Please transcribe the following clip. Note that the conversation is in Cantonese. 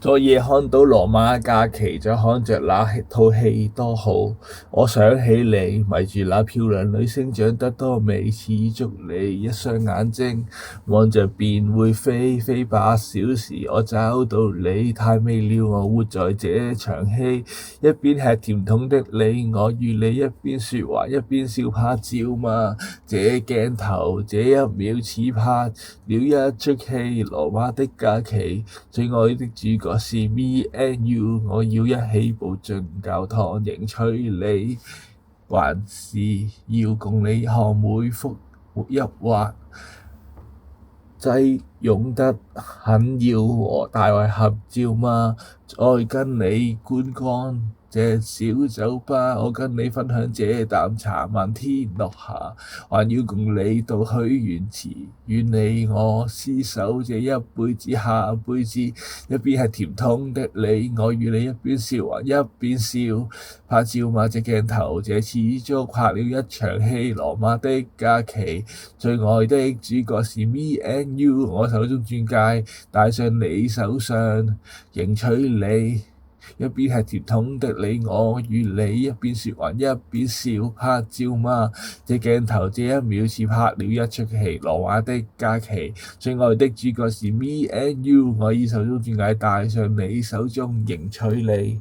昨夜看到羅馬假期，再看着那套戲多好。我想起你，迷住那漂亮女星長得多美，似足你一雙眼睛，望着便會飛，飛8小時我找到你，太美了我活在這場戲。一邊吃甜筒的你，我與你一邊説話一邊笑拍照嘛。這鏡頭這一秒似拍了一出戲，羅馬的假期，最愛的主角是 me and you， 我要一起步進教堂迎娶你，還是要共你看每幅一畫，擠擁得很要和大衛合照嗎？再跟你觀光這小酒吧，我跟你分享這啖茶，漫天落下，還要共你到許願池，願你我廝守這一輩子下輩子。一邊係甜筒的你，我與你一邊笑還一邊笑，拍照嗎？這鏡頭這似足拍了一場戲，羅馬的假期，最愛的主角是 me and you， 我手中鑽戒戴上你手上，迎娶你。一邊係甜筒的你，我與你一邊説還一邊笑，拍照嗎？這鏡頭這一秒似拍了一出戲，羅馬的假期，最愛的主角是 me and you， 我以手中鑽戒戴上你手中，迎娶你。